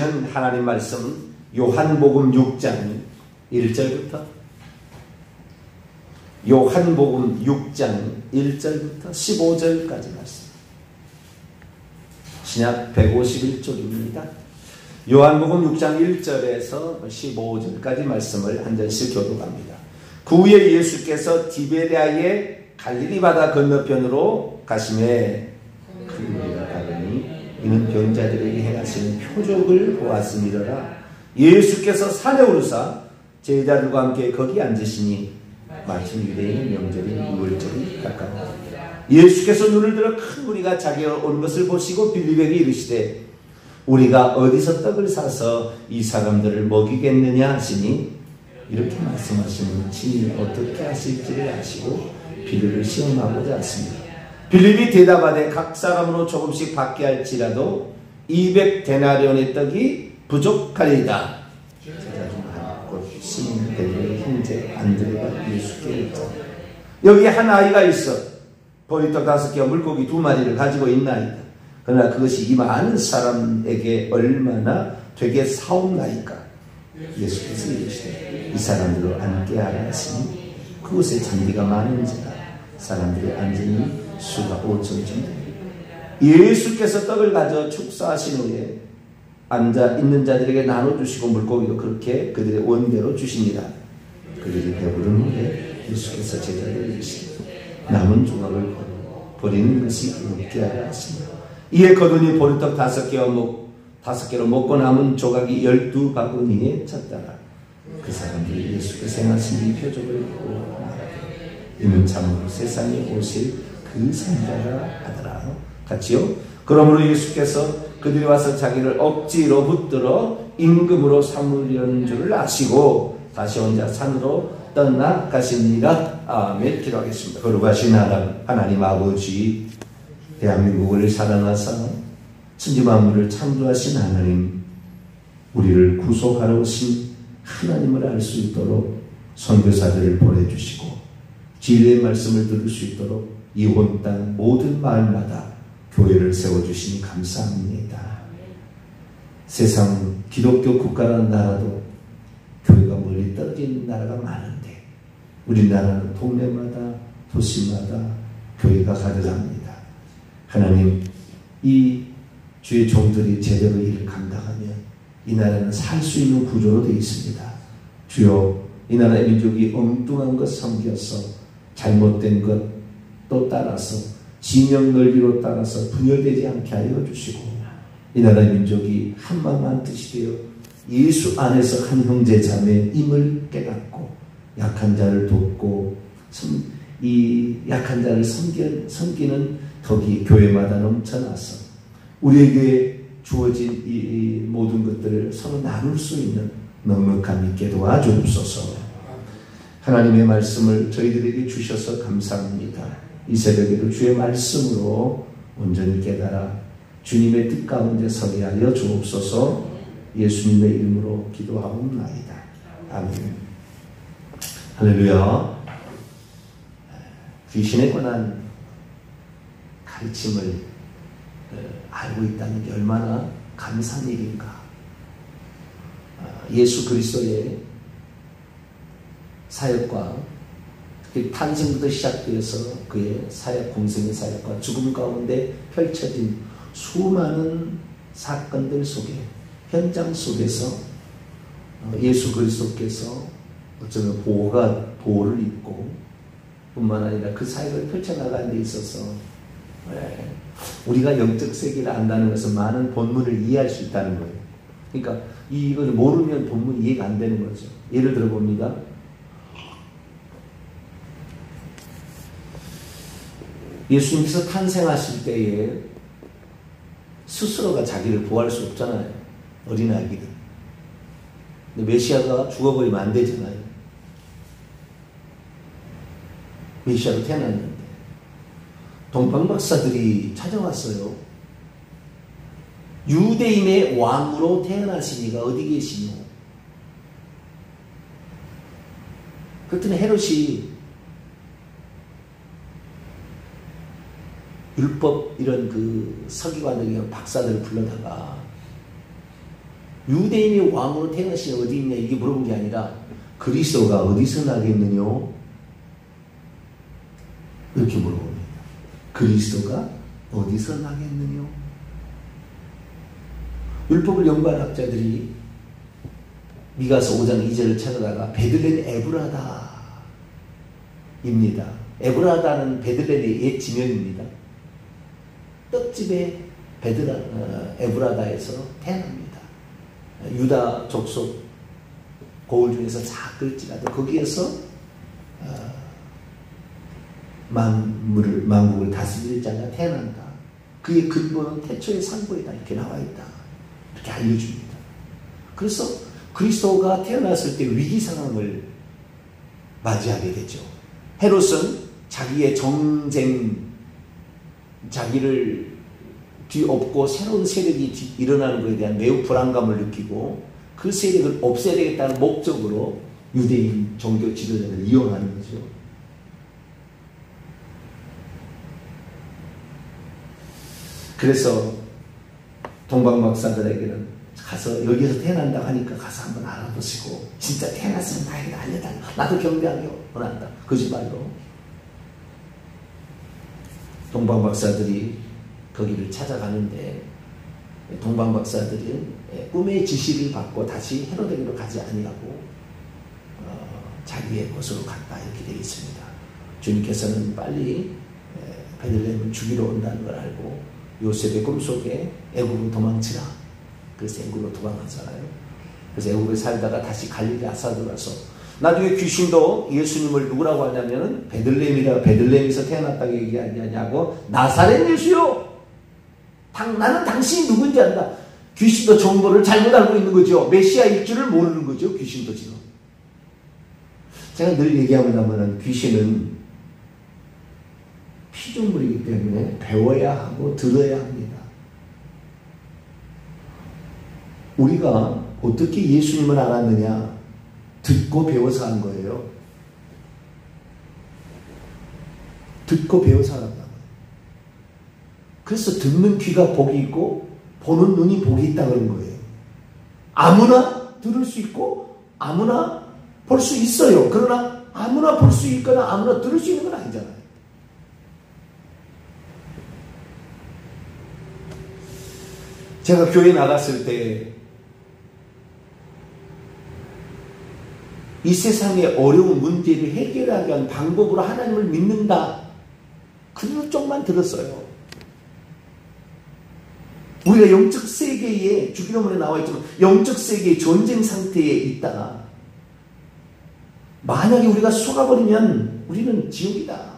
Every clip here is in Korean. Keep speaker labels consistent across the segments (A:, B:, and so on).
A: 이어지는 하나님 말씀 요한복음 6장 1절부터 요한복음 6장 1절부터 15절까지 말씀. 신약 151쪽입니다. 요한복음 6장 1절에서 15절까지 말씀을 한 절씩 교독합니다. 그 후에 예수께서 디베랴의 갈릴리 바다 건너편으로 가시매 그리가 가더니 이는 병자들에게 행하시는 표적을 보았음이더라. 예수께서 산에 오르사 제자들과 함께 거기 앉으시니 마침 유대인 명절인 유월절이 가까웠습니다. 예수께서 눈을 들어 큰 무리가 자기가 온 것을 보시고 빌립에게 이르시되 우리가 어디서 떡을 사서 이 사람들을 먹이겠느냐 하시니 이렇게 말씀하시면 친히 어떻게 하실지를 아시고 빌립을 시험하고자 하십니다. 빌립이 대답하되 각 사람으로 조금씩 받게 할지라도 200데나리온의 떡이 부족하리이다. 제자 중 하나 곧 시몬 베드로의 형제 안드레가 예수께 이르되 여기 한 아이가 있어 보리떡 5개와 물고기 2마리를 가지고 있나이다. 그러나 그것이 이 많은 사람에게 얼마나 되게 사옵나이까. 예수께서 이르시되 이 사람들을 앉게 하라 하시니 그곳에 잔디가 많은지라 사람들이 앉으니 수가 5,000쯤 예수께서 떡을 가져 축사하신 후에 앉아 있는 자들에게 나눠주시고 물고기도 그렇게 그들의 원대로 주십니다. 그들이 배부른 후에 예수께서 제자들에게 이르시되 남은 조각을 버리는 것이 없게 하라 하십니다. 이에 거두니 보리떡 5개로 먹고 남은 조각이 12바구니에 찼더라. 그 사람들이 예수께서 행하신 이 표적을 보고 말하되 이는 참으로 세상에 오실 그 선자라 하더라. 같이요. 그러므로 예수께서 그들이 와서 자기를 억지로 붙들어 임금으로 삼으려는 줄을 아시고 다시 혼자 산으로 떠나가십니다. 아멘. 기도하겠습니다. 거룩하신 하나님 아버지, 대한민국을 사랑하사 천지 만물을 창조하신 하나님, 우리를 구속하러 오신 하나님을 알 수 있도록 선교사들을 보내주시고 진리의 말씀을 들을 수 있도록 이 온 땅 모든 마을마다 교회를 세워주시니 감사합니다. 세상 기독교 국가라는 나라도 교회가 멀리 떨어진 나라가 많은데 우리나라는 동네마다 도시마다 교회가 가득합니다. 하나님, 이 주의 종들이 제대로 일을 감당하면 이 나라는 살 수 있는 구조로 되어 있습니다. 주여, 이 나라의 민족이 엉뚱한 것 섬겨서 잘못된 것 또 따라서 진영 넓이로 따라서 분열되지 않게 하여 주시고 이 나라의 민족이 한마음 한뜻이 되어 예수 안에서 한 형제 자매임을 깨닫고 약한 자를 돕고 이 약한 자를 섬기는 덕이 교회마다 넘쳐나서 우리에게 주어진 이 모든 것들을 서로 나눌 수 있는 넉넉함 있게 도와주옵소서. 하나님의 말씀을 저희들에게 주셔서 감사합니다. 이 새벽에도 주의 말씀으로 온전히 깨달아 주님의 뜻 가운데 서게 하여 주옵소서. 예수님의 이름으로 기도하옵나이다. 아멘. 할렐루야. 귀신에 관한 가르침을 알고 있다는 게 얼마나 감사한 일인가. 예수 그리스도의 사역과 탄생부터 시작되어서 그의 사역, 공생의 사역과 죽음 가운데 펼쳐진 수많은 사건들 속에 현장 속에서 예수 그리스도께서 어쩌면 보호를 입고 뿐만 아니라 그 사역을 펼쳐나가는 데 있어서 우리가 영적 세계를 안다는 것은 많은 본문을 이해할 수 있다는 거예요. 그러니까 이걸 모르면 본문이 이해가 안 되는 거죠. 예를 들어 봅니다. 예수님께서 탄생하실 때에 스스로가 자기를 보호할 수 없잖아요. 어린아기를. 근데 메시아가 죽어버리면 안 되잖아요. 메시아로 태어났는데 동방박사들이 찾아왔어요. 유대인의 왕으로 태어나신 이가 어디 계시뇨? 그랬더니 헤롯이 율법 이런 그 서기관들 박사들을 불러다가 유대인이 왕으로 태어나신 어디 있냐 이게 물어본 게 아니라 그리스도가 어디서 나겠느냐 이렇게 물어봅니다. 그리스도가 어디서 나겠느냐. 율법을 연구한 학자들이 미가서 5장 2절을 찾아다가 베들레헴 에브라다입니다. 에브라다는 베들레헴의 옛 지명입니다. 떡집의 에브라다에서 태어납니다. 유다 족속 고을 중에서 작을지라도 거기에서 만국을 다스릴 자가 태어난다. 그의 근본은 태초의 상고이다. 이렇게 나와 있다. 이렇게 알려줍니다. 그래서 그리스도가 태어났을 때 위기 상황을 맞이하게 되죠. 헤롯은 자기의 정쟁, 자기를 뒤엎고 새로운 세력이 일어나는 것에 대한 매우 불안감을 느끼고 그 세력을 없애야 되겠다는 목적으로 유대인 종교 지도자를 이용하는 거죠. 그래서 동방박사들에게는 가서 여기서 태어난다고 하니까 가서 한번 알아보시고 진짜 태어났으면 나에게 알려달라. 나도 경배하기 원한다. 거짓말로. 동방박사들이 거기를 찾아가는데 동방박사들은 꿈의 지시를 받고 다시 헤로데게로 가지 아니하고 자기의 곳으로 갔다 이렇게 되어 있습니다. 주님께서는 빨리 베들레헴을 죽이러 온다는 걸 알고 요셉의 꿈속에 애굽으로 도망치라. 그래서 애굽으로 도망하잖아요. 그래서 애굽에 살다가 다시 갈릴리 아사도 가서 나중에 귀신도 예수님을 누구라고 하냐면은 베들레헴에서 태어났다고 얘기하냐고 나사렛 예수요. 나는 당신이 누군지 안다. 귀신도 정보를 잘못 알고 있는 거죠. 메시아일 줄을 모르는 거죠. 귀신도 지금. 제가 늘 얘기하면 귀신은 피조물이기 때문에 배워야 하고 들어야 합니다. 우리가 어떻게 예수님을 알았느냐? 듣고 배워서 한 거예요. 듣고 배워서 알았다. 그래서 듣는 귀가 복이 있고 보는 눈이 복이 있다 그런 거예요. 아무나 들을 수 있고 아무나 볼 수 있어요. 그러나 아무나 볼 수 있거나 아무나 들을 수 있는 건 아니잖아요. 제가 교회 나갔을 때 이 세상의 어려운 문제를 해결하기 위한 방법으로 하나님을 믿는다. 그 쪽만 들었어요. 우리가 영적 세계에 주기도문에 나와 있지만 영적 세계의 전쟁 상태에 있다. 만약에 우리가 속아버리면 우리는 지옥이다.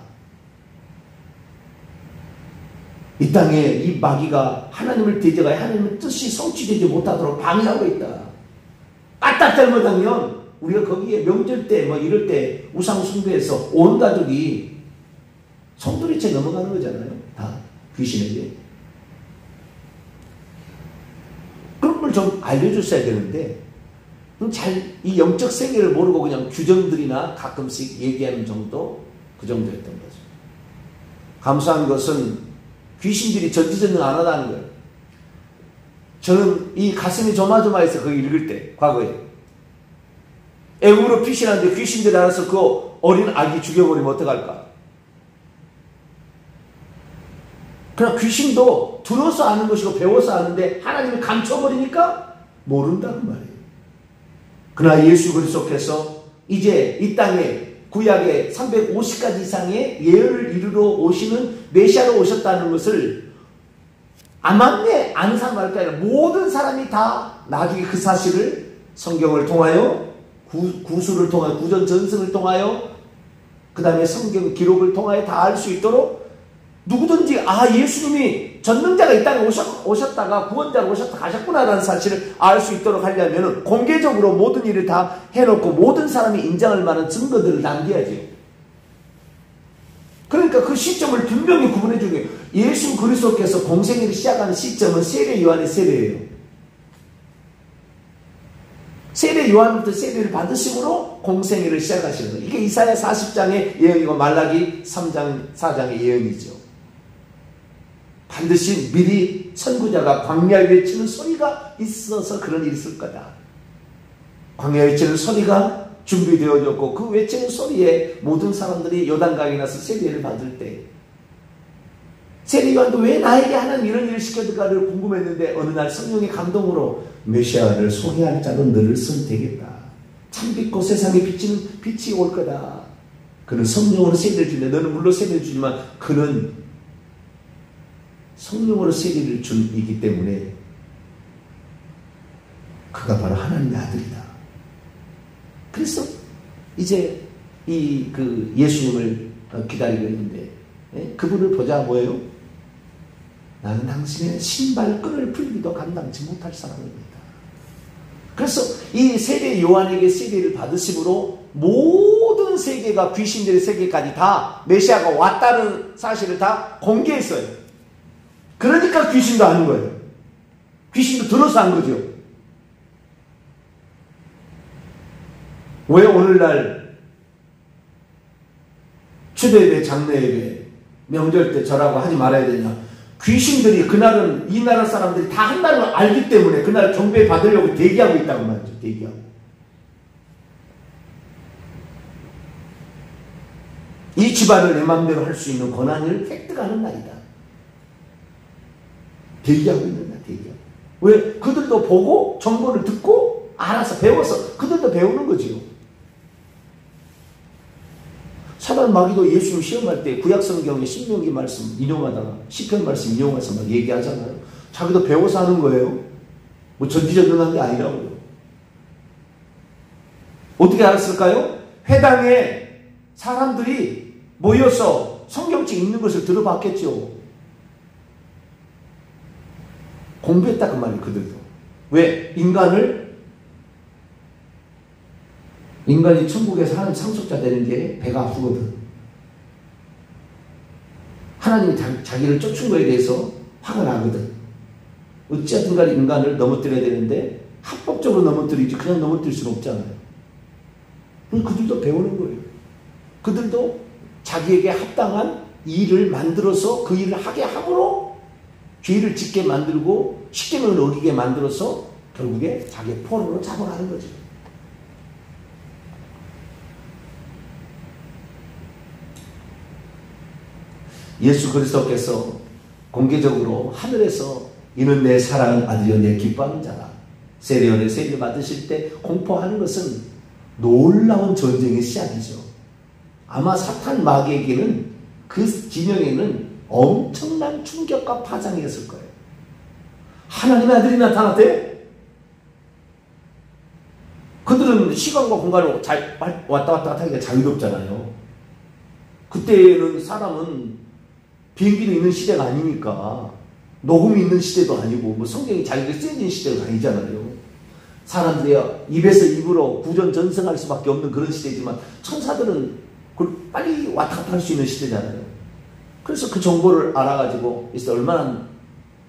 A: 이 땅에 이 마귀가 하나님을 대적하여 하나님의 뜻이 성취되지 못하도록 방해하고 있다. 까딱 잘못하면 우리가 거기에 명절 때 뭐 이럴 때 우상 숭배해서 온 가족이 손도리째 넘어가는 거잖아요. 다 귀신에게. 그런 걸 좀 알려줬어야 되는데 이 영적 세계를 모르고 그냥 규정들이나 가끔씩 얘기하는 정도 그 정도였던 거죠. 감사한 것은 귀신들이 전지전능 안 하다는 거예요. 저는 이 가슴이 조마조마해서 그거 읽을 때 과거에 애국으로 피신하는데 귀신들이 알아서 그 어린 아기 죽여버리면 어떡할까? 그러나 귀신도 들어서 아는 것이고 배워서 아는데 하나님이 감춰버리니까 모른다는 말이에요. 그러나 예수 그리스도께서 이제 이 땅에 구약의 350가지 이상의 예언을 이루러 오시는 메시아로 오셨다는 것을 암암리에 아는 사람 말까 아니라 모든 사람이 다 나중에 그 사실을 성경을 통하여 구수를 통하여 구전 전승을 통하여 그 다음에 성경 기록을 통하여 다 알 수 있도록 누구든지 예수님이 전능자가 이 땅에 오셨다가 구원자로 오셨다 가셨구나라는 사실을 알 수 있도록 하려면 공개적으로 모든 일을 다 해놓고 모든 사람이 인정할 만한 증거들을 남겨야죠. 그러니까 그 시점을 분명히 구분해 주는 거예요. 예수 그리스도께서 공생애를 시작하는 시점은 세례 요한의 세례예요. 세례 요한부터 세례를 받으심으로 공생애를 시작하시는 거예요. 이게 이사야 40장의 예언이고 말라기 3장 4장의 예언이죠. 반드시 미리 선구자가 광야에 외치는 소리가 있어서 그런 일이 있을 거다. 광야에 외치는 소리가 준비되어졌고 그 외치는 소리에 모든 사람들이 요단강에 나서 세례를 받을 때 세례요한도 왜 나에게 하나님 이런 일을 시켜줄까를 궁금했는데 어느 날 성령의 감동으로 메시아를 소개할 자로 너를 선택했다. 참빛고 세상에 비치는 빛이 올 거다. 그는 성령으로 세례를 주는데 너는 물론 세례를 주지만 그는 성령으로 세례를 준 이기 때문에 그가 바로 하나님의 아들이다. 그래서 이제 예수님을 기다리고 있는데 그분을 보자 뭐예요? 나는 당신의 신발끈을 풀기도 감당치 못할 사람입니다. 그래서 이 세례 요한에게 세례를 받으심으로 모든 세계가 귀신들의 세계까지 다 메시아가 왔다는 사실을 다 공개했어요. 그러니까 귀신도 아는 거예요. 귀신도 들어서 한 거죠. 왜 오늘날 추대예배, 장례예배, 명절 때 절하고 하지 말아야 되냐? 귀신들이 그날은 이 나라 사람들이 다 한다는 걸 알기 때문에 그날 경배 받으려고 대기하고 있다고 말이죠. 대기하고. 이 집안을 내 마음대로 할 수 있는 권한을 획득하는 날이다. 대기하고 있는 날, 대기하고. 왜? 그들도 보고 정보를 듣고 알아서 배워서 그들도 배우는 거지요. 사단 마귀도 예수님 시험할 때 구약성경의 신명기 말씀 인용하다가 시편 말씀 인용해서 막 얘기하잖아요. 자기도 배워서 하는 거예요. 뭐 전지전능한 게 아니라고요. 어떻게 알았을까요? 회당에 사람들이 모여서 성경책 읽는 것을 들어봤겠죠. 공부했다 그 말이에요. 그들도. 왜? 인간이 천국에서 하나님 상속자 되는 게 배가 아프거든. 하나님이 자기를 쫓은 거에 대해서 화가 나거든. 어찌하든 간에 인간을 넘어뜨려야 되는데 합법적으로 넘어뜨리지 그냥 넘어뜨릴 수는 없잖아요. 그들도 배우는 거예요. 그들도 자기에게 합당한 일을 만들어서 그 일을 하게 함으로 죄를 짓게 만들고 십계명을 어기게 만들어서 결국에 자기의 포로로 잡아가는 거죠. 예수 그리스도께서 공개적으로 하늘에서 이는 내 사랑하는 아들이요 내 기뻐하는 자라. 세례요한의 세례 받으실 때 공포하는 것은 놀라운 전쟁의 시작이죠. 아마 사탄 마귀에게는 그 진영에는 엄청난 충격과 파장이었을 거예요. 하나님의 아들이 나타났대? 그들은 시간과 공간으로 왔다 갔다 하기가 자유롭잖아요. 그때는 사람은 비행기도 있는 시대가 아니니까 녹음이 있는 시대도 아니고 뭐 성경이 잘 쓰여진 시대가 아니잖아요. 사람들이 입에서 입으로 구전전승할 수밖에 없는 그런 시대지만 천사들은 그걸 빨리 왔다 갔다 할 수 있는 시대잖아요. 그래서 그 정보를 알아가지고 있을 때 얼마나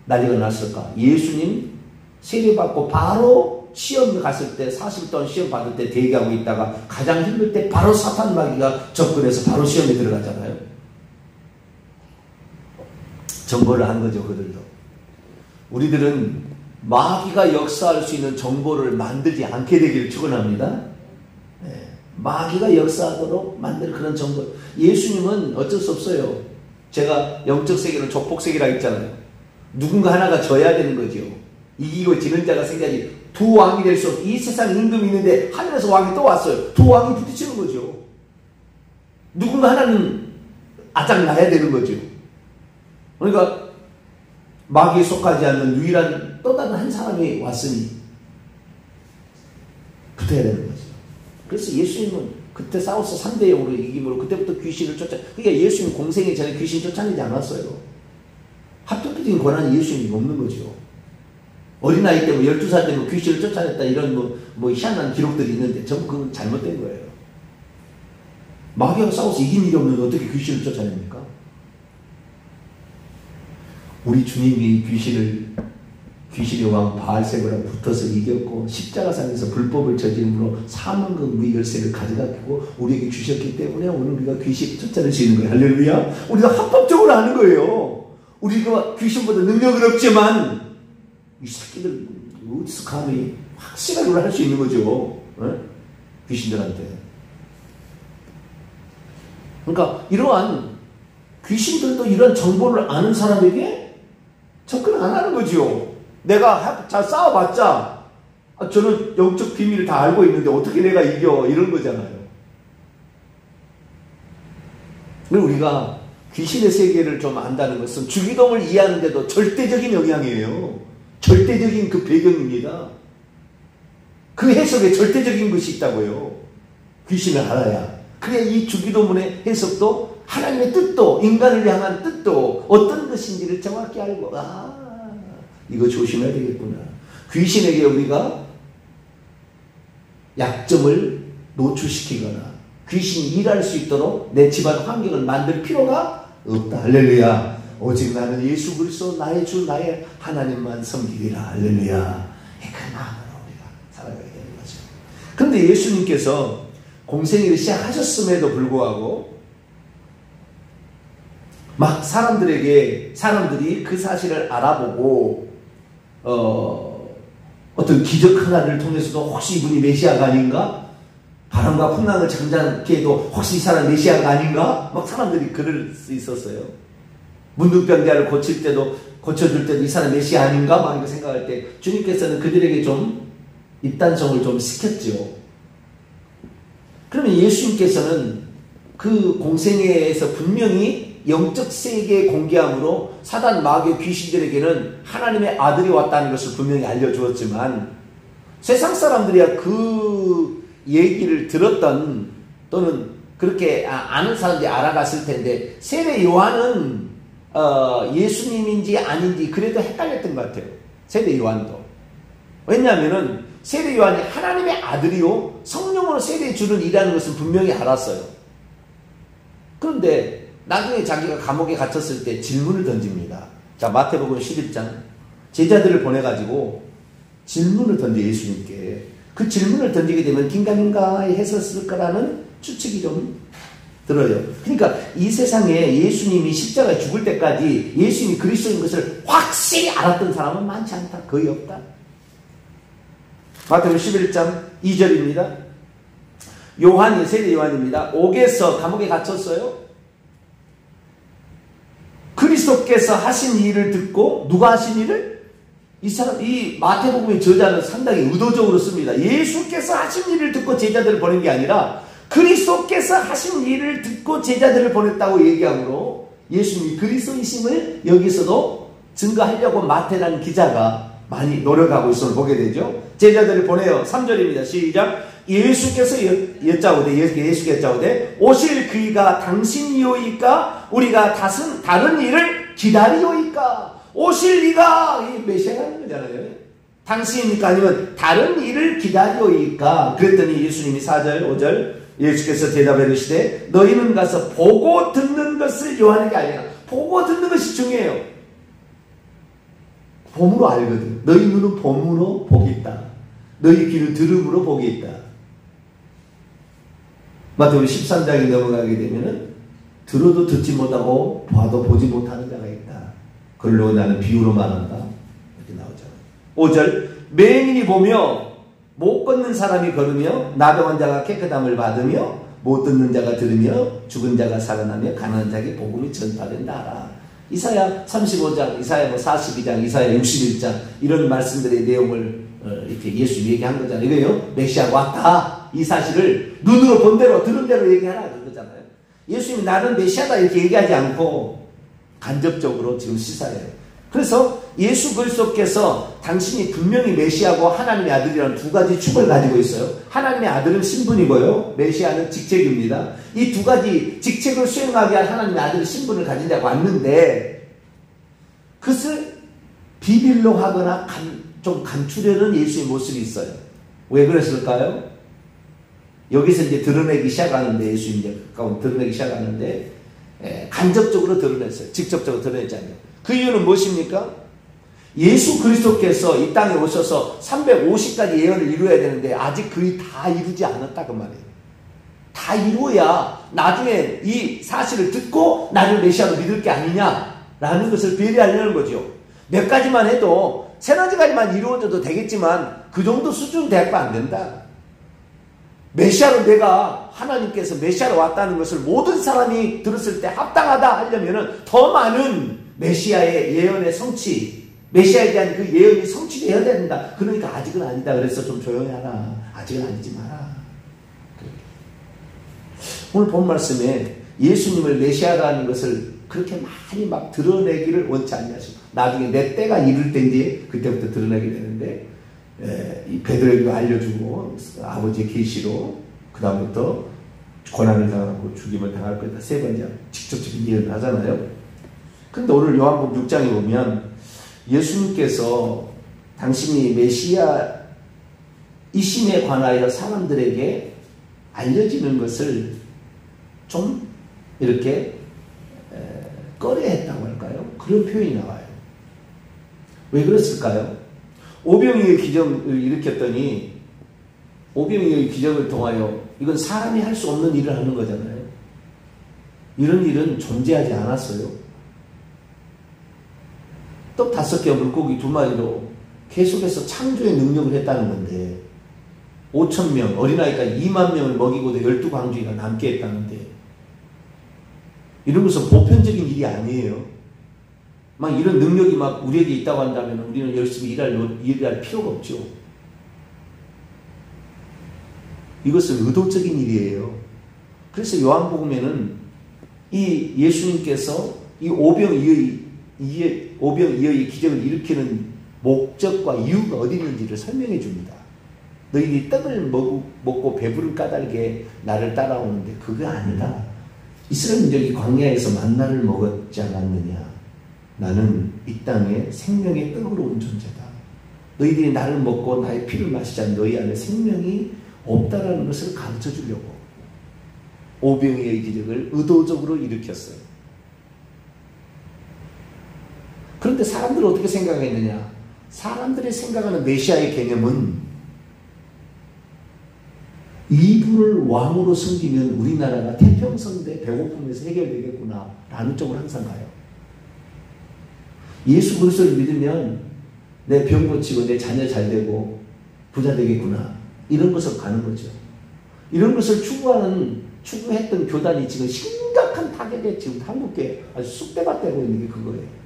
A: 난리가 났을까. 예수님 세례받고 바로 시험 갔을 때 40일 동안 시험 받을 때 대기하고 있다가 가장 힘들 때 바로 사탄 마귀가 접근해서 바로 시험에 들어가잖아요. 정보를 한 거죠. 그들도. 우리들은 마귀가 역사할 수 있는 정보를 만들지 않게 되기를 축원합니다. 마귀가 역사하도록 만들 그런 정보. 예수님은 어쩔 수 없어요. 제가 영적 세계는 조폭 세계라고 했잖아요. 누군가 하나가 져야 되는 거죠. 이기고 지는 자가 생겨야지. 두 왕이 될 수 없어. 이 세상 임금이 있는데 하늘에서 왕이 또 왔어요. 두 왕이 부딪히는 거죠. 누군가 하나는 아작나야 되는 거죠. 그러니까 마귀에 속하지 않는 유일한 또 다른 한 사람이 왔으니 붙어야 되는 거죠. 그래서 예수님은 그때 싸워서 3대0으로 이김으로 그때부터 귀신을 그러니까 예수님 공생에 전에 귀신 쫓아내지 않았어요. 합법적인 권한이 예수님이 없는 거죠. 어린아이 때문에 12살 때문에 귀신을 쫓아냈다 이런 뭐 희한한 기록들이 있는데 전부 그건 잘못된 거예요. 마귀하고 싸워서 이긴 일이 없는데 어떻게 귀신을 쫓아냅니까? 우리 주님이 귀신의 왕 바알세바랑 붙어서 이겼고 십자가상에서 불법을 저지름으로 사망과 의 열쇠를 가져가고 우리에게 주셨기 때문에 오늘 우리가 귀신 쫓아낼 수 있는 거예요. 할렐루야. 우리가 합법적으로 하는 거예요. 우리가 귀신보다 능력은 없지만 이 새끼들 어디서 감히 확실하게 할 수 있는 거죠. 귀신들한테. 그러니까 이러한 귀신들도 이런 정보를 아는 사람에게 접근 안 하는 거죠. 내가 잘 싸워봤자 저는 영적 비밀을 다 알고 있는데 어떻게 내가 이겨, 이런 거잖아요. 그리고 우리가 귀신의 세계를 좀 안다는 것은 주기도문을 이해하는데도 절대적인 영향이에요. 절대적인 그 배경입니다. 그 해석에 절대적인 것이 있다고요. 귀신을 알아야. 그래야 이 주기도문의 해석도 하나님의 뜻도, 인간을 향한 뜻도 어떤 것인지를 정확히 알고, 이거 조심해야 되겠구나. 귀신에게 우리가 약점을 노출시키거나 귀신이 일할 수 있도록 내 집안 환경을 만들 필요가 없다. 할렐루야. 오직 나는 예수 그리스도 나의 주 나의 하나님만 섬기리라. 할렐루야. 그 마음으로 우리가 살아가야 되는 거죠. 그런데 예수님께서 공생애를 시작하셨음에도 불구하고 막 사람들이 그 사실을 알아보고 어떤 기적 하나를 통해서도 혹시 이분이 메시아가 아닌가? 바람과 풍랑을 잠잠케 해도 혹시 이 사람 메시아가 아닌가? 막 사람들이 그럴 수 있었어요. 문둥병자를 고쳐줄 때도 이 사람 메시아 아닌가? 막 이거 생각할 때 주님께서는 그들에게 좀 입단성을 좀 시켰죠. 그러면 예수님께서는 그 공생애에서 분명히 영적 세계의 공개함으로 사단 마귀의 귀신들에게는 하나님의 아들이 왔다는 것을 분명히 알려주었지만 세상 사람들이야 그 얘기를 들었던 또는 그렇게 아는 사람들이 알아갔을 텐데 세례 요한은 예수님인지 아닌지 그래도 헷갈렸던 것 같아요. 세례 요한도. 왜냐하면은 세례 요한이 하나님의 아들이요 성령으로 세례 주는 일이라는 것은 분명히 알았어요. 그런데 나중에 자기가 감옥에 갇혔을 때 질문을 던집니다. 자, 마태복음 11장 제자들을 보내가지고 질문을 던져 예수님께. 그 질문을 던지게 되면 긴가민가 했었을 거라는 추측이 좀 들어요. 그러니까 이 세상에 예수님이 십자가에 죽을 때까지 예수님이 그리스도인 것을 확실히 알았던 사람은 많지 않다. 거의 없다. 마태복음 11장 2절입니다. 요한이 세례 요한입니다. 옥에서 감옥에 갇혔어요. 그리스도께서 하신 일을 듣고 누가 하신 일을? 이 마태복음의 저자는 상당히 의도적으로 씁니다. 예수께서 하신 일을 듣고 제자들을 보낸 게 아니라 그리스도께서 하신 일을 듣고 제자들을 보냈다고 얘기하므로 예수님이 그리스도이심을 여기서도 증거하려고 마태라는 기자가 많이 노력하고 있음을 보게 되죠. 제자들을 보내요. 3절입니다. 시작. 예수께서 여짜오되 오실 그이가 당신이오이까 우리가 다른 일을 기다리오이까. 오실 이가 이 메시아라는 거잖아요. 당신입니까? 아니면 다른 일을 기다리오이까. 그랬더니 예수님이 4절 5절 예수께서 대답해 이르시되 너희는 가서 보고 듣는 것을 요한에게 알리라. 보고 듣는 것이 중요해요. 봄으로 알거든. 너희 눈은 봄으로 복이 있다. 너희 귀는 들음으로 복이 있다. 마태복음 13장에 넘어가게 되면은 들어도 듣지 못하고 봐도 보지 못하는 자가 있다. 그걸로 나는 비유로 말한다. 이렇게 나오잖아요. 5절 맹인이 보며 못 걷는 사람이 걸으며 나병한 자가 깨끗함을 받으며 못 듣는 자가 들으며 죽은 자가 살아나며 가난한 자에게 복음이 전파된다 하라. 이사야 35장, 이사야 42장, 이사야 61장 이런 말씀들의 내용을 이렇게 예수님이 얘기한 거잖아요. 이거요. 메시아가 왔다. 이 사실을 눈으로 본 대로 들은 대로 얘기하라 그러잖아요. 예수님이 나는 메시아다 이렇게 얘기하지 않고 간접적으로 지금 시사해요. 그래서 예수 그리스도께서 당신이 분명히 메시아고 하나님의 아들이라는 두 가지 축을 가지고 있어요. 하나님의 아들은 신분이고요. 메시아는 직책입니다. 이 두 가지 직책을 수행하게 할 하나님의 아들의 신분을 가진 자가 왔는데 그것을 비밀로 하거나 좀 감추려는 예수의 모습이 있어요. 왜 그랬을까요? 여기서 이제 드러내기 시작하는데 예수님 이제 드러내기 시작하는데 간접적으로 드러냈어요. 직접적으로 드러내지 않아요. 그 이유는 무엇입니까? 예수 그리스도께서 이 땅에 오셔서 350가지 예언을 이루어야 되는데 아직 거의 다 이루지 않았다 그 말이에요. 다 이루어야 나중에 이 사실을 듣고 나를 메시아로 믿을 게 아니냐 라는 것을 배려하려는 거죠. 몇 가지만 해도 세나지 가지만 이루어져도 되겠지만 그 정도 수준 대학도 안 된다. 메시아로 내가 하나님께서 메시아로 왔다는 것을 모든 사람이 들었을 때 합당하다 하려면 더 많은 메시아의 예언의 성취, 메시아에 대한 그 예언이 성취되어야 된다. 그러니까 아직은 아니다. 그래서 좀 조용히 하라. 아직은 아니지 마라. 오늘 본 말씀에 예수님을 메시아라는 것을 그렇게 많이 막 드러내기를 원치 않냐시고 나중에 내 때가 이를 때인지 그때부터 드러내게 되는데 이 베드로에게 알려주고 아버지의 계시로 그 다음부터 고난을 당하고 죽임을 당할 거다. 세 번째 직접적인 예언을 하잖아요. 근데 오늘 요한복음 6장에 보면 예수님께서 당신이 메시아이심에 관하여 사람들에게 알려지는 것을 좀 이렇게 꺼려했다고 할까요? 그런 표현이 나와요. 왜 그랬을까요? 오병이어의 기적을 일으켰더니 오병이어의 기적을 통하여 이건 사람이 할 수 없는 일을 하는 거잖아요. 이런 일은 존재하지 않았어요. 떡 5개 물고기 2마리로 계속해서 창조의 능력을 했다는 건데 5,000명, 어린아이까지 2만 명을 먹이고도 12광주리가 남게 했다는데 이런 것은 보편적인 일이 아니에요. 막 이런 능력이 막 우리에게 있다고 한다면 우리는 열심히 일할 필요가 없죠. 이것은 의도적인 일이에요. 그래서 요한복음에는 이 예수님께서 이 오병이어의 기적을 일으키는 목적과 이유가 어디 있는지를 설명해 줍니다. 너희들이 떡을 먹고 배부른 까닭에 나를 따라오는데 그게 아니라 이스라엘 민족이 광야에서 만나를 먹었지 않았느냐. 나는 이 땅에 생명의 떡으로 온 존재다. 너희들이 나를 먹고 나의 피를 마시지 않으면 너희 안에 생명이 없다라는 것을 가르쳐 주려고 오병이어의 기적을 의도적으로 일으켰어요. 그런데 사람들은 어떻게 생각했느냐? 사람들이 생각하는 메시아의 개념은 이분을 왕으로 섬기면 우리나라가 태평성대 배고픔에서 해결되겠구나 라는 쪽으로 항상 가요. 예수 그리스도를 믿으면 내 병 고치고 내 자녀 잘 되고 부자 되겠구나 이런 것으로 가는 거죠. 이런 것을 추구했던 교단이 지금 심각한 타격에 지금 한국에 아주 쑥대밭되고 있는 게 그거예요.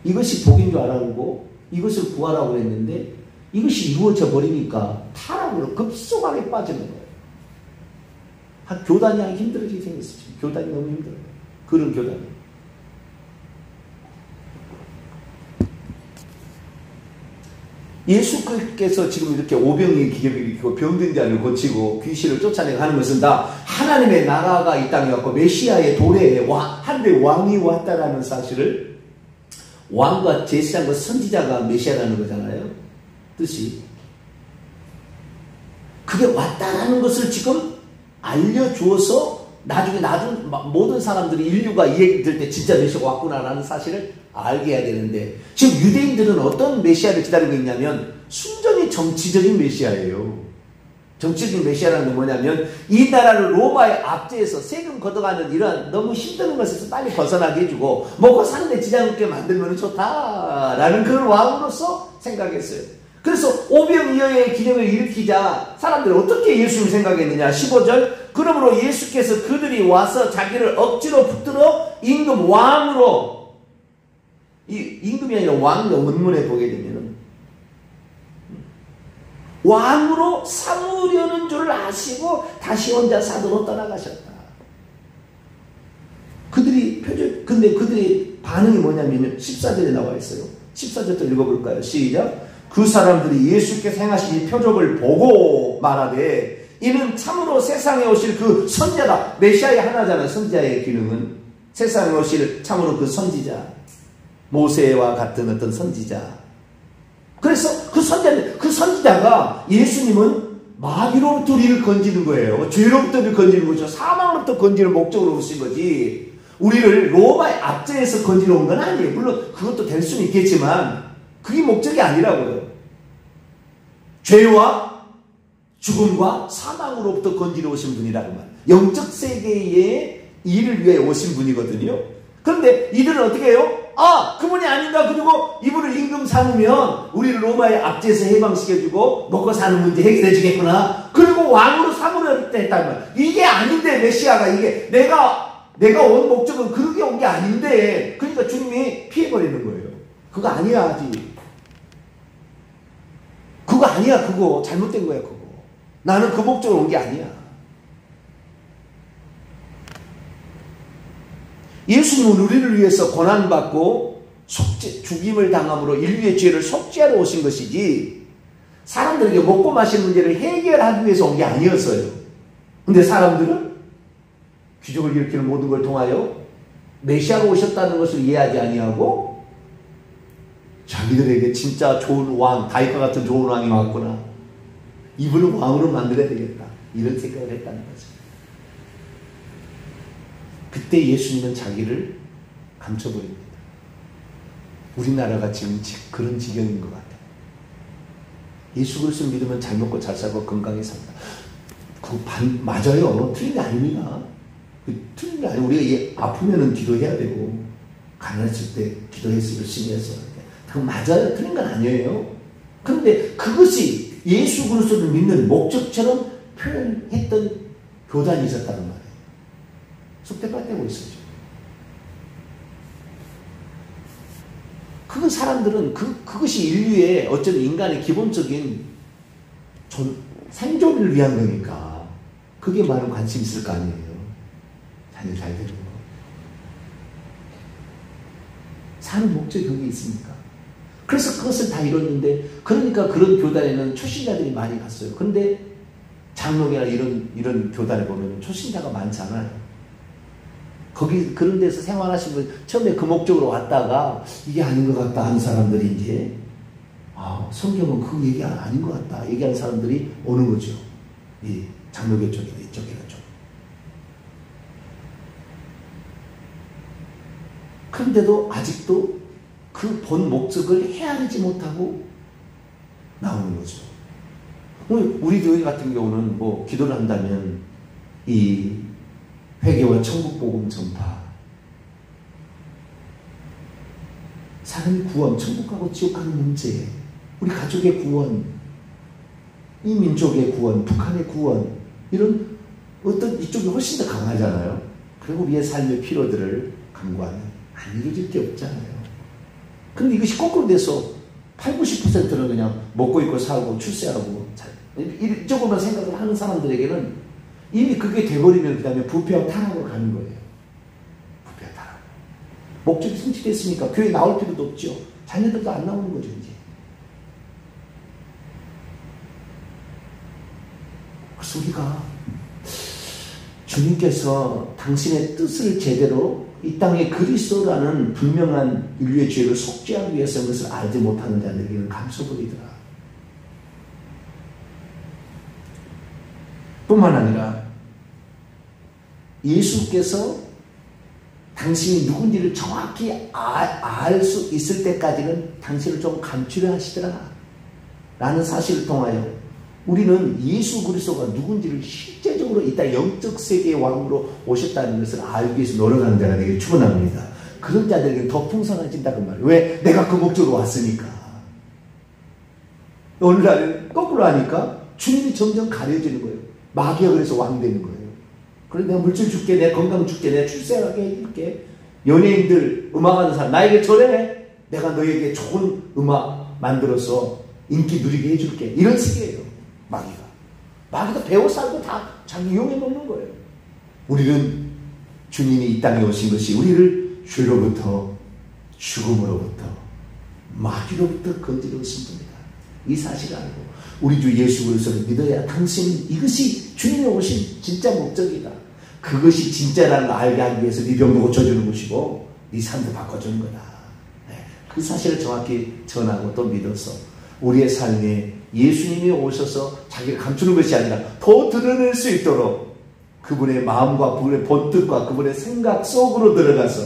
A: 이것이 복인 줄 알아보고 이것을 구하라고 했는데 이것이 이루어져 버리니까 타락으로 급속하게 빠지는 거예요. 교단이 하기 힘들어지게 생겼어요. 교단이 너무 힘들어요. 그런 교단이. 예수께서 지금 이렇게 오병이의 기적을 일으키고 병든 자를 고치고 귀신을 쫓아내고 하는 것은 다 하나님의 나라가 이 땅에 왔고 메시아의 도래에 하늘의 왕이 왔다라는 사실을 왕과 제사장과 선지자가 메시아라는 거잖아요. 뜻이. 그게 왔다라는 것을 지금 알려주어서 나중에 모든 사람들이 인류가 이 얘기 들을 때 진짜 메시아가 왔구나라는 사실을 알게 해야 되는데 지금 유대인들은 어떤 메시아를 기다리고 있냐면 순전히 정치적인 메시아예요. 정치적인 메시아라는 건 뭐냐면 이 나라를 로마의 압제에서 세금 걷어가는 이런 너무 힘든 것에서 빨리 벗어나게 해주고 먹고 사는데 지장 없게 만들면 좋다라는 그런 왕으로서 생각했어요. 그래서 오병이어의 기적을 일으키자 사람들이 어떻게 예수를 생각했느냐. 15절 그러므로 예수께서 그들이 와서 자기를 억지로 붙들어 임금 왕으로 이 임금이 아니라 왕의 원문에 보게 되면은 왕으로 삼으려는 줄 아시고 다시 혼자 사도로 떠나가셨다. 근데 그들의 반응이 뭐냐면 14절에 나와 있어요. 14절부터 읽어볼까요? 시작. 그 사람들이 예수께서 행하신 이 표적을 보고 말하되 이는 참으로 세상에 오실 그 선지자다. 메시아의 하나잖아요. 선지자의 기능은 세상에 오실 참으로 그 선지자, 모세와 같은 어떤 선지자. 그래서 그 선지자가 예수님은 마귀로부터 우리를 건지는 거예요. 죄로부터 우리를 건지는 거죠. 사망으로부터 건지는 목적으로 오신 거지. 우리를 로마의 압제에서 건지러 온 건 아니에요. 물론 그것도 될 수는 있겠지만 그게 목적이 아니라고요. 죄와 죽음과 사망으로부터 건지러 오신 분이라고 말해요. 영적 세계의 일을 위해 오신 분이거든요. 그런데 이들은 어떻게 해요? 아, 그분이 아닌가? 그리고 이분을 임금 삼으면 우리를 로마의 압제에서 해방시켜주고 먹고 사는 문제 해결해주겠구나. 그리고 왕으로 삼으려 했단 말이야. 이게 아닌데 메시아가 이게 내가 온 목적은 그렇게 온 게 아닌데, 그러니까 주님이 피해버리는 거예요. 그거 아니야 아직. 그거 아니야. 그거 잘못된 거야. 그거 나는 그 목적으로 온 게 아니야. 예수님은 우리를 위해서 고난받고 죽임을 당함으로 인류의 죄를 속죄하러 오신 것이지, 사람들에게 먹고 마시는 문제를 해결하기 위해서 온 게 아니었어요. 근데 사람들은 기적을 일으키는 모든 걸 통하여 메시아가 오셨다는 것을 이해하지 아니하고 자기들에게 진짜 좋은 왕, 다윗과 같은 좋은 왕이 왔구나, 이분을 왕으로 만들어야 되겠다, 이런 생각을 했다는 거죠. 그때 예수님은 자기를 감춰버립니다. 우리나라가 지금 그런 지경인 것 같아요. 예수 그리스도를 믿으면 잘 먹고 잘 살고 건강히 산다. 그거 맞아요. 틀린 게 아닙니다. 틀린 게 아니고, 우리가 아프면은 기도해야 되고, 가난했을 때 기도해서 열심히 해서. 그거 맞아요. 틀린 건 아니에요. 그런데 그것이 예수 그리스도를 믿는 목적처럼 표현했던 교단이 있었다는 말이에요. 쑥대밭대고 있었죠. 그 사람들은 그것이 인류의 어쩌면 인간의 기본적인 생존을 위한 거니까 그게 많은 관심이 있을 거 아니에요. 자녀 잘 되는 거. 사는 목적이 거기에 있으니까. 그래서 그것을 다 이뤘는데, 그러니까 그런 교단에는 초신자들이 많이 갔어요. 그런데 장로교나 이런 교단에 보면 초신자가 많잖아요. 거기 그런 데서 생활하신 분, 처음에 그 목적으로 왔다가 이게 아닌 것 같다 하는 사람들이 이제 성경은 그 얘기 아닌 것 같다 얘기하는 사람들이 오는 거죠. 이 장로교 쪽이나 이쪽이나 좀. 그런데도 아직도 그 본 목적을 헤아리지 못하고 나오는 거죠. 우리 교회 같은 경우는 뭐 기도를 한다면 이 회개와 천국복음 전파, 사람의 구원, 천국 가고 지옥 가는 문제, 우리 가족의 구원, 이 민족의 구원, 북한의 구원, 이런 어떤 이쪽이 훨씬 더 강하잖아요. 그리고 우리의 삶의 필요들을 강구하는, 안 이루어질 게 없잖아요. 근데 이것이 거꾸로 돼서 80~90%는 그냥 먹고 입고 살고 출세하고 이쪽으로만 생각을 하는 사람들에게는 이미 그게 돼버리면 그 다음에 부패와 타락으로 가는 거예요. 부패와 타락. 목적이 성취됐으니까 교회 나올 필요도 없죠. 자녀들도 안 나오는 거죠, 이제. 그래서 우리가 주님께서 당신의 뜻을 제대로 이 땅에 그리스도라는 분명한 인류의 죄를 속죄하기 위해서 그것을 알지 못하는 자들에게는 감춰버리더라. 뿐만 아니라 예수께서 당신이 누군지를 정확히 알 수 있을 때까지는 당신을 좀 감추려 하시더라 라는 사실을 통하여 우리는 예수 그리스도가 누군지를 실제적으로 이 땅 영적 세계의 왕으로 오셨다는 것을 알기 위해서 노력하는 자가 되길 축원합니다. 그런 자들에게는 더 풍성해진다고 말이에요. 왜? 내가 그 목적으로 왔으니까. 오늘날은 거꾸로 하니까 주님이 점점 가려지는 거예요. 마귀가 그래서 왕 되는 거예요. 그래, 내가 물질 줄게, 내 건강 줄게, 내가 출세하게 해줄게. 연예인들, 음악하는 사람, 나에게 절해. 내가 너에게 좋은 음악 만들어서 인기 누리게 해줄게. 이런 식이에요, 마귀가. 마귀가 배워 살고 다 자기 이용해 놓는 거예요. 우리는 주님이 이 땅에 오신 것이 우리를 죄로부터, 죽음으로부터, 마귀로부터 건지러 오신 분이다. 이 사실을 알고 우리 주 예수 그리스도를 믿어야 당신은 이것이 주님이 오신 진짜 목적이다. 그것이 진짜라는 걸 알게 하기 위해서 네 병도 고쳐주는 것이고 네 삶도 바꿔주는 거다. 그 사실을 정확히 전하고 또 믿어서 우리의 삶에 예수님이 오셔서 자기를 감추는 것이 아니라 더 드러낼 수 있도록 그분의 마음과 그분의 본뜻과 그분의 생각 속으로 들어가서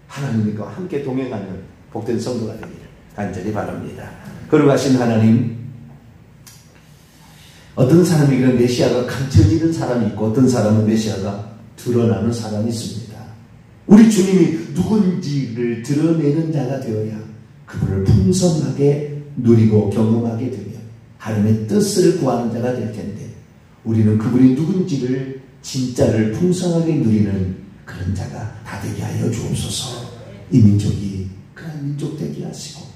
A: 하나님과 함께 동행하는 복된 성도가 되기를 간절히 바랍니다. 거룩하신 하나님, 어떤 사람에게는 메시아가 감춰지는 사람이 있고 어떤 사람은 메시아가 드러나는 사람이 있습니다. 우리 주님이 누군지를 드러내는 자가 되어야 그분을 풍성하게 누리고 경험하게 되면 하나님의 뜻을 구하는 자가 될 텐데, 우리는 그분이 누군지를 진짜를 풍성하게 누리는 그런 자가 다 되게 하여 주옵소서. 이 민족이 그런 민족 되게 하시고,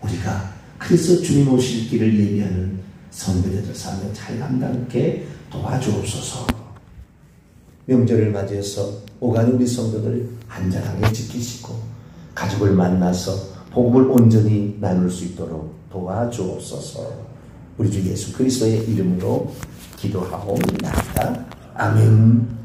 A: 우리가 그래서 주님 오실 길을 예비하는 성도들 삶을 잘 감당케 도와주옵소서. 명절을 맞이해서 오가는 우리 성도들 안전하게 지키시고 가족을 만나서 복음을 온전히 나눌 수 있도록 도와주옵소서. 우리 주 예수 그리스도의 이름으로 기도하옵나이다. 아멘.